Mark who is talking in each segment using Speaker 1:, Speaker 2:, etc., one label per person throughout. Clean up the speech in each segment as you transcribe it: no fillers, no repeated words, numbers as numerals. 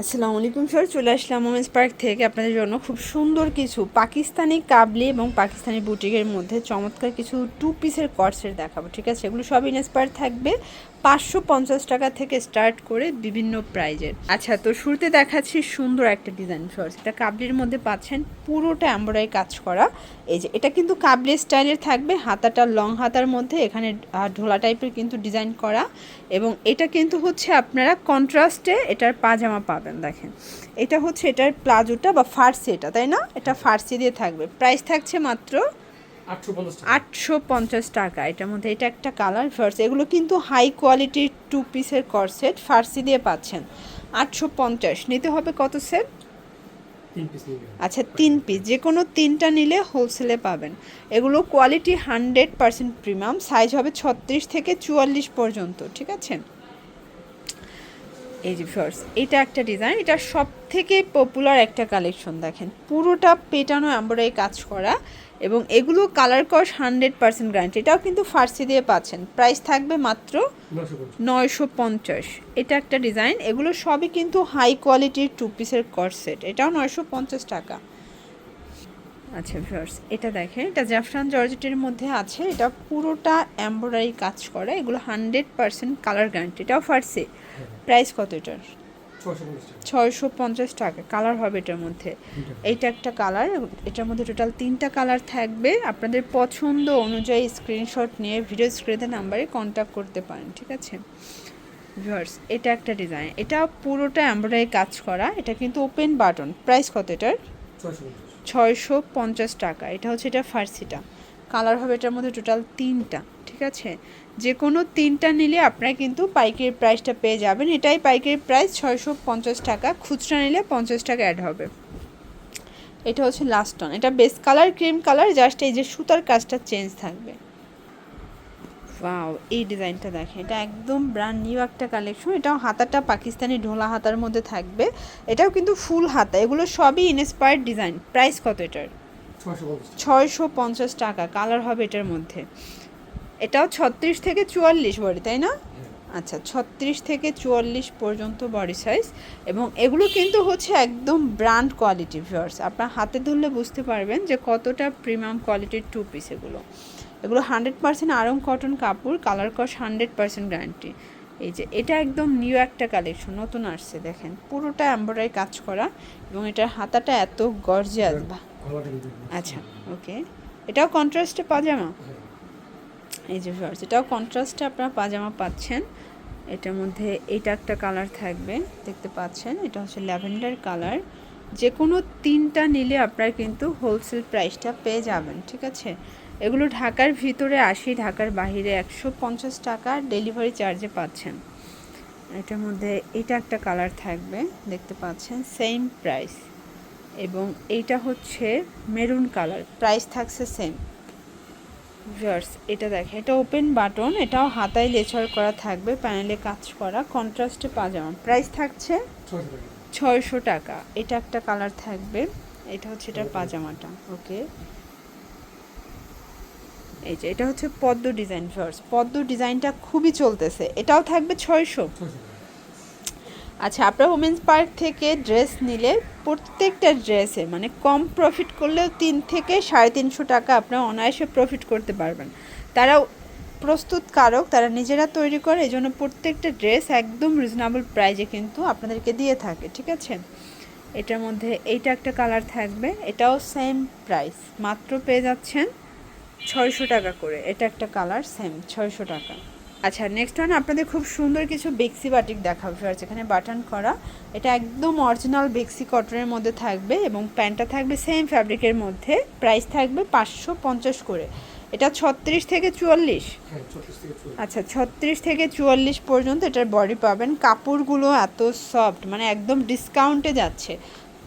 Speaker 1: আসসালামু আলাইকুম স্যার, চলে আসলাম ওমেন্স পার্ক থেকে আপনাদের জন্য খুব সুন্দর কিছু পাকিস্তানি কাবলি এবং পাকিস্তানি বুটিকের মধ্যে চমৎকার কিছু টু পিসের কর্সেট দেখাবো। ঠিক আছে, এগুলো সব ইন্সপায়ার থাকবে 550 টাকা থেকে স্টার্ট করে বিভিন্ন প্রাইজের। আচ্ছা, তো শুরুতে দেখাচ্ছি সুন্দর একটা ডিজাইন শর্টস। এটা কাবলির মধ্যে পাচ্ছেন, পুরোটা এমব্রয়ডারি কাজ করা। এই যে এটা কিন্তু কাবলি স্টাইলের থাকবে, হাতাটা লং হাতার মধ্যে এখানে ঢোলা টাইপের কিন্তু ডিজাইন করা, এবং এটা কিন্তু হচ্ছে আপনারা কন্ট্রাস্টে এটার পাজামা পাবেন। দেখেন, এটা হচ্ছে এটার প্লাজোটা বা ফার্সি, এটা তাই না, এটা ফার্সি দিয়ে থাকবে। প্রাইস থাকছে মাত্র 850 টাকা। এটার মধ্যে এটা একটা কালার ফার্স। এগুলো কিন্তু হাই কোয়ালিটির টু পিসের কর্সেট, ফার্সি দিয়ে পাচ্ছেন। 850 নিতে হবে কত সেট? আচ্ছা, 3 পিস, যে কোনো 3টা নিলে হোলসেলে পাবেন। এগুলো কোয়ালিটি 100% প্রিমিয়াম। সাইজ হবে 36 থেকে 44 পর্যন্ত। ঠিক আছে, এই যে ফার্স্ট এটা একটা ডিজাইন, এটা সব থেকে পপুলার একটা কালেকশন। দেখেন, পুরোটা পেটানো এমব্রয়ডারি কাজ করা, এবং এগুলো কালার কস 100% গ্যারান্টি। এটাও কিন্তু ফার্সি দিয়ে পাচ্ছেন। প্রাইস থাকবে মাত্র 950। এটা একটা ডিজাইন, এগুলো সবই কিন্তু হাই কোয়ালিটির টু পিসের কর্সেট। এটাও 950 টাকা। আচ্ছা ভিউয়ার্স, এটা দেখেন, এটা জাফরান জর্জেটের মধ্যে আছে। এটা পুরোটা এমব্রয়ডারি কাজ করা, এগুলো 100% কালার গ্যারান্টি। এটাও ফার্সি। প্রাইস কত এটার? 650 টাকা। কালার হবে এটার মধ্যে। এইটা একটা কালার, এটার মধ্যে টোটাল 3টা কালার থাকবে। আপনাদের পছন্দ অনুযায়ী স্ক্রিনশট নিয়ে ভিডিও স্ক্রিনে নাম্বারে কন্ট্যাক্ট করতে পারেন। ঠিক আছে ভিউয়ার্স, এটা একটা ডিজাইন, এটা পুরোটা এমব্রয়ডারি কাজ করা, এটা কিন্তু ওপেন বাটন। প্রাইস কত এটার? 650 টাকা। এটা হচ্ছে এটা ফার্সিটা। কালার হবে এটার মধ্যে টোটাল 3টা। ঠিক আছে, যে কোনো 3টা নিলে আপনারা কিন্তু পাইকারি প্রাইসটা পেয়ে যাবেন। এটাই পাইকারি প্রাইস 650 টাকা। খুচরা নিলে 50 টাকা অ্যাড হবে। এটা হচ্ছে লাস্ট অন, এটা base colour cream colour, just এই যে সুতার কাজটা চেঞ্জ থাকবে। ওয়াও, এই ডিজাইনটা দেখেন, এটা একদম ব্র্যান্ড নিউ একটা কালেকশন। এটাও হাতাটা পাকিস্তানি ঢোলা হাতার মধ্যে থাকবে। এটাও কিন্তু ফুল হাতা। এগুলো সবই ইন্সপায়ার্ড ডিজাইন। প্রাইস কত এটার? 650 টাকা। কালার হবে এটার মধ্যে। এটাও 36 থেকে 44 বডি, তাই না? আচ্ছা, 36 থেকে 44 পর্যন্ত বডি সাইজ, এবং এগুলো কিন্তু হচ্ছে একদম ব্র্যান্ড কোয়ালিটি। ভিউয়ার্স, আপনার হাতে ধরলে বুঝতে পারবেন যে কতটা প্রিমিয়াম কোয়ালিটির টু পিস এগুলো। এগুলো 100% আরং কটন কাপড়, কালার কস 100% গ্যারান্টি। এই যে এটা একদম নিউ একটা কালেকশন, নতুন আসছে। দেখেন, পুরোটা এমব্রয়ডারি কাজ করা, এবং এটার হাতাটা এত গর্জিয়াস। আচ্ছা, ওকে, এটাও কন্ট্রাস্টে পাজামা। এই যে ভিউয়ার্স, এটাও কন্ট্রাস্টে আপনারা পাজামা পাচ্ছেন। এটার মধ্যে এইটা একটা কালার থাকবে, দেখতে পাচ্ছেন, এটা হচ্ছে ল্যাভেন্ডার কালার। যে কোনো 3টা নিলে আপনারা কিন্তু হোলসেল প্রাইসটা পেয়ে যাবেন। ঠিক আছে, এগুলো ঢাকার ভিতরে 80, ঢাকার বাহিরে 150 টাকা ডেলিভারি চার্জে পাচ্ছেন। এটার মধ্যে এটা একটা কালার থাকবে, দেখতে পাচ্ছেন, সেম প্রাইস। এবং এইটা হচ্ছে মেরুন কালার, প্রাইস থাকছে সেম। ভিউয়ার্স, এটা দেখেন, এটা ওপেন বাটন, এটাও হাতায় লেচার করা থাকবে, প্যানেলে কাজ করা, কন্ট্রাস্টে পাজামা। প্রাইস থাকছে 600 টাকা। এটা একটা কালার থাকবে, এটা হচ্ছে এটার পাজামাটা। ওকে, এই যে এটা হচ্ছে পদ্ম ডিজাইন। ভিউয়ার্স, পদ্ম ডিজাইনটা খুবই চলতেছে, এটাও থাকবে 600। আচ্ছা, আপনারা ওমেন্স পার্ক থেকে ড্রেস নিলে প্রত্যেকটা ড্রেসে মানে কম প্রফিট করলেও 3 থেকে 350 টাকা আপনারা অনায়াসে প্রফিট করতে পারবেন। তারা প্রস্তুতকারক, তারা নিজেরা তৈরি করে, এই জন্য প্রত্যেকটা ড্রেস একদম রিজনেবল প্রাইজে কিন্তু আপনাদেরকে দিয়ে থাকে। ঠিক আছে, এটার মধ্যে এইটা একটা কালার থাকবে, এটাও সেম প্রাইস, মাত্র পেয়ে যাচ্ছেন 600 টাকা করে। এটা একটা কালার, সেম 600 টাকা। আচ্ছা, নেক্সট ওয়ান আপনাদের খুব সুন্দর কিছু বেক্সি বাটিক দেখাবো। এখানে বাটন করা, এটা একদম অরিজিনাল বেক্সি কটনের মধ্যে থাকবে, এবং প্যান্টটা থাকবে সেম ফ্যাব্রিকের মধ্যে। প্রাইস থাকবে 550 করে। এটা 36 থেকে 44। আচ্ছা, 36 থেকে 44 পর্যন্ত এটার বডি পাবেন। কাপড়গুলো এত সফট, মানে একদম ডিসকাউন্টে যাচ্ছে।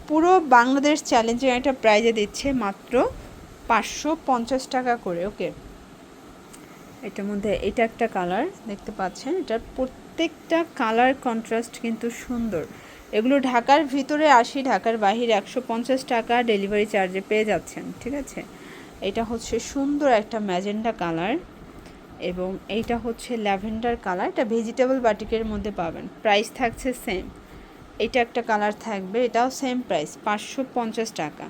Speaker 1: পুরো বাংলাদেশ চ্যালেঞ্জিং একটা প্রাইজে দিচ্ছে মাত্র 550 টাকা করে। ওকে, এটার মধ্যে এটা একটা কালার, দেখতে পাচ্ছেন, এটার প্রত্যেকটা কালার কন্ট্রাস্ট কিন্তু সুন্দর। এগুলো ঢাকার ভিতরে 80, ঢাকার বাহিরে 150 টাকা ডেলিভারি চার্জে পেয়ে যাচ্ছেন। ঠিক আছে, এটা হচ্ছে সুন্দর একটা ম্যাজেন্ডা কালার, এবং এইটা হচ্ছে ল্যাভেন্ডার কালার। এটা ভেজিটেবল বাটিকের মধ্যে পাবেন। প্রাইস থাকছে সেম এটা একটা কালার থাকবে, এটাও সেম প্রাইস 550 টাকা।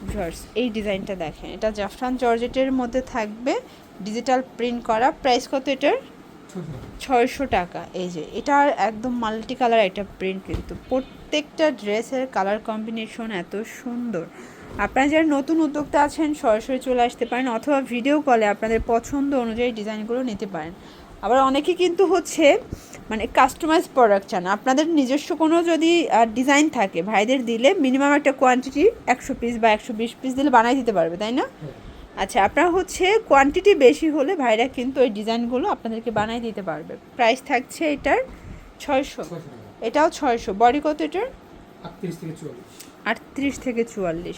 Speaker 1: ভিউয়ার্স এই ডিজাইনটা দেখেন, এটা জাফরান জর্জেটের মধ্যে থাকবে, ডিজিটাল প্রিন্ট করা। প্রাইস কত এটার? 600 টাকা। এই যে এটার একদম মাল্টি কালার একটা প্রিন্ট, কিন্তু প্রত্যেকটা ড্রেসের কালার কম্বিনেশন এত সুন্দর। আপনারা যারা নতুন উদ্যোক্তা আছেন সরাসরি চলে আসতে পারেন, অথবা ভিডিও কলে আপনাদের পছন্দ অনুযায়ী ডিজাইনগুলো নিতে পারেন। আবার অনেকে কিন্তু হচ্ছে মানে কাস্টমাইজ প্রোডাক্ট চান, আপনাদের নিজস্ব কোনো যদি ডিজাইন থাকে ভাইদের দিলে মিনিমাম একটা কোয়ান্টিটি 100 পিস বা 120 পিস দিলে বানাই দিতে পারবে, তাই না? আচ্ছা, আপনার হচ্ছে কোয়ান্টিটি বেশি হলে ভাইরা কিন্তু ওই ডিজাইনগুলো আপনাদেরকে বানাই দিতে পারবে। প্রাইস থাকছে এটার 600, এটাও 600। বডি কত এটার? 38 থেকে 44।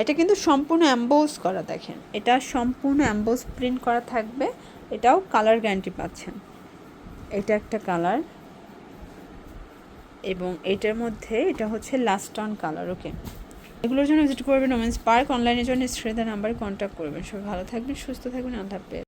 Speaker 1: এটা কিন্তু সম্পূর্ণ অ্যাম্বোজ করা, দেখেন এটা সম্পূর্ণ অ্যাম্বোজ প্রিন্ট করা থাকবে। এটাও কালার গ্যারান্টি পাচ্ছেন। এটা একটা কালার, এবং এটার মধ্যে এটা হচ্ছে লাস্ট অন কালার। ওকে, এগুলোর জন্য ভিজিট করবেন ওমেন্স পার্ক। অনলাইনের জন্য স্ক্রিনের নাম্বারে কন্ট্যাক্ট করবেন। সবাই ভালো থাকবেন, সুস্থ থাকবেন, আল্লাহ হাফেজ।